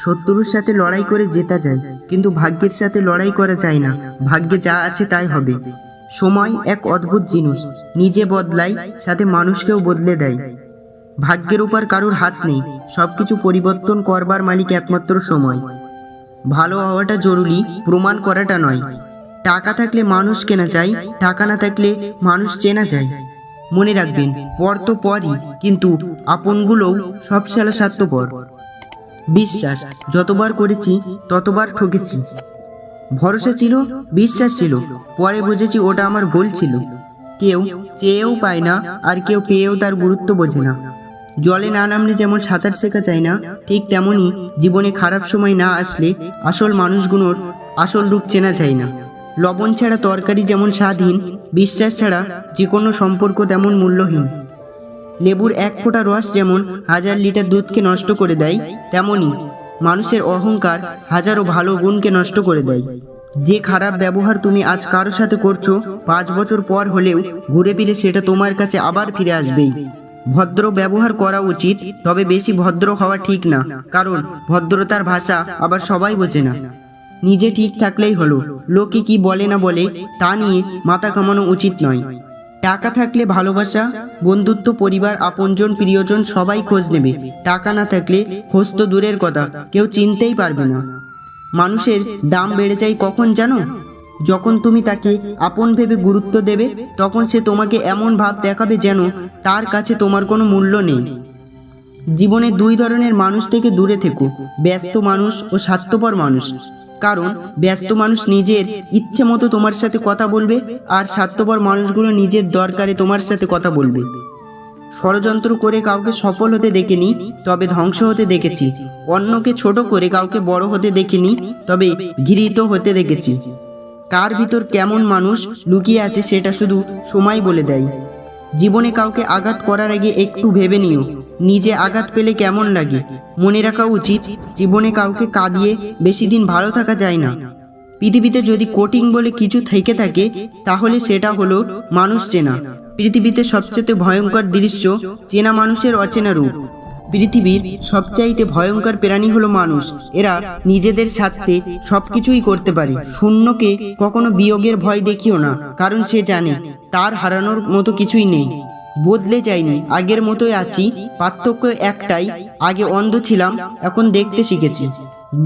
শত্রুর সাথে লড়াই করে জেতা যায়, কিন্তু ভাগ্যের সাথে লড়াই করা যায় না। ভাগ্যে যা আছে তাই হবে। সময় এক অদ্ভুত জিনিস, নিজে বদলায়, সাথে মানুষকেও বদলে দেয়। ভাগ্যের উপর কারোর হাত নেই, সবকিছু পরিবর্তন করবার মালিক একমাত্র সময়। ভালো হওয়াটা জরুরি, প্রমাণ করাটা নয়। টাকা থাকলে মানুষ কেনা যায়, টাকা না থাকলে মানুষ চেনা যায়। মনে রাখবেন, পর তো পরই, কিন্তু আপনগুলোও সব সালা স্বার্থপর। বিশ্বাস যতবার করেছি ততবার ঠকেছি। ভরসা ছিল, বিশ্বাস ছিল, পরে বুঝেছি ওটা আমার ভুল ছিল। কেউ চেয়েও পায় না, আর কেউ পেয়েও তার গুরুত্ব বোঝে না। জলে না নামলে যেমন সাঁতার শেখা যায় না, ঠিক তেমনই জীবনে খারাপ সময় না আসলে আসল মানুষগুলোর আসল রূপ চেনা যায় না। লবণ ছাড়া তরকারি যেমন স্বাদহীন, বিশ্বাস ছাড়া যে কোনো সম্পর্ক তেমন মূল্যহীন। লেবুর এক ফোঁটা রস যেমন 1000 লিটার দুধকে নষ্ট করে দেয়, তেমনি মানুষের অহংকার হাজারো ভালো গুণকে নষ্ট করে দেয়। যে খারাপ ব্যবহার তুমি আজ কারোর সাথে করছো, 5 বছর পর হলেও ঘুরে ফিরে সেটা তোমার কাছে আবার ফিরে আসবেই। ভদ্র ব্যবহার করা উচিত, তবে বেশি ভদ্র হওয়া ঠিক না, কারণ ভদ্রতার ভাষা আবার সবাই বোঝে না। নিজে ঠিক থাকলেই হলো, লোকে কি বলে না বলে তা নিয়ে মাথা কামানো উচিত নয়। টাকা থাকলে ভালোবাসা, বন্ধুত্ব, পরিবার, আপনজন, প্রিয়জন সবাই খোঁজ নেবে। টাকা না থাকলে খোঁজ তো দূরের কথা, কেউ চিনতেই পারবে না। মানুষের দাম বেড়ে যায় কখন জানো? যখন তুমি তাকে আপন ভেবে গুরুত্ব দেবে, তখন সে তোমাকে এমন ভাব দেখাবে যেন তার কাছে তোমার কোনো মূল্য নেই। জীবনে 2 ধরনের মানুষ থেকে দূরে থেকো, ব্যস্ত মানুষ ও স্বার্থপর মানুষ। কারণ ব্যস্ত মানুষ নিজের ইচ্ছে মতো তোমার সাথে কথা বলবে, আর স্বার্থপর মানুষগুলো নিজের দরকারে তোমার সাথে কথা বলবে। ষড়যন্ত্র করে কাউকে সফল হতে দেখিনি, তবে ধ্বংস হতে দেখেছি। অন্যকে ছোট করে কাউকে বড় হতে দেখিনি, তবে ঘৃণিত হতে দেখেছি। কার ভিতর কেমন মানুষ লুকিয়ে আছে সেটা শুধু সময় বলে দেয়। জীবনে কাউকে আঘাত করার আগে একটু ভেবে নিও, নিজে আঘাত পেলে কেমন লাগে। মনে রাখা উচিত, জীবনে কাউকে কাঁদিয়ে বেশি দিন ভালো থাকা যায় না। পৃথিবীতে যদি কোটিং বলে কিছু থেকে থাকে, তাহলে সেটা হলো মানুষ চেনা। পৃথিবীতে সবচেয়ে ভয়ঙ্কর দৃশ্য চেনা মানুষের অচেনা রূপ। পৃথিবীর সবচাইতে ভয়ঙ্কর প্রাণী হলো মানুষ। এরা নিজেদের স্বার্থে সবকিছুই করতে পারে। শূন্যকে কখনো বিয়োগের ভয় দেখিও না, কারণ সে জানে তার হারানোর মতো কিছুই নেই। বদলে যায়নি, আগের মতোই আছি, পার্থক্য একটাই, আগে অন্ধ ছিলাম, এখন দেখতে শিখেছি।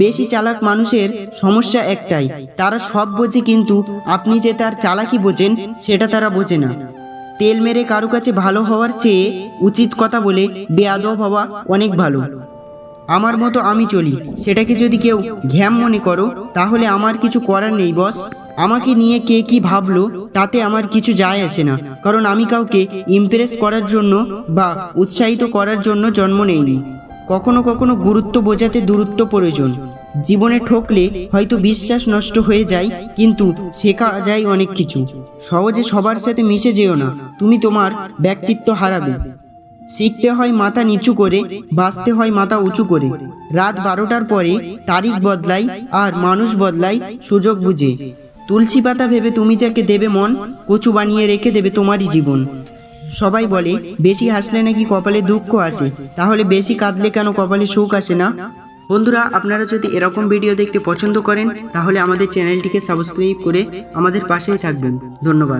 বেশি চালাক মানুষের সমস্যা একটাই, তারা সব বোঝে, কিন্তু আপনি যে তার চালাকি বোঝেন সেটা তারা বোঝে না। তেল মেরে কারো কাছে ভালো হওয়ার চেয়ে উচিত কথা বলে বেয়াদব হওয়া অনেক ভালো। আমার মতো আমি চলি, সেটাকে যদি কেউ ঘ্যাম মনে করো, তাহলে আমার কিছু করার নেই বস। আমাকে নিয়ে কে কি ভাবলো তাতে আমার কিছু যায় আসে না, কারণ আমি কাউকে ইমপ্রেস করার জন্য বা উৎসাহিত করার জন্য জন্ম নেইনি। কখনো কখনো গুরুত্ব বোঝাতে দূরত্ব প্রয়োজন। জীবনে ঠকলে হয়তো বিশ্বাস নষ্ট হয়ে যায়, কিন্তু শেখা যায় অনেক কিছু। সহজে সবার সাথে মিশে যেও না, তুমি তোমার ব্যক্তিত্ব হারাবে। শিখতে হয় মাথা নিচু করে, বাঁচতে হয় মাথা উঁচু করে। রাত 12টার পরে তারিখ বদলায়, আর মানুষ বদলায় সুযোগ বুঝে। তুলসী পাতা ভেবে তুমি যাকে দেবে মন, কচু বানিয়ে রেখে দেবে তোমারই জীবন। সবাই বলে বেশি হাসলে নাকি কপালে দুঃখ আসে, তাহলে বেশি কাঁদলে কেন কপালে সুখ আসে না? বন্ধুরা, আপনারা যদি এরকম ভিডিও দেখতে পছন্দ করেন, তাহলে আমাদের চ্যানেলটিকে সাবস্ক্রাইব করে আমাদের পাশেই থাকবেন। ধন্যবাদ।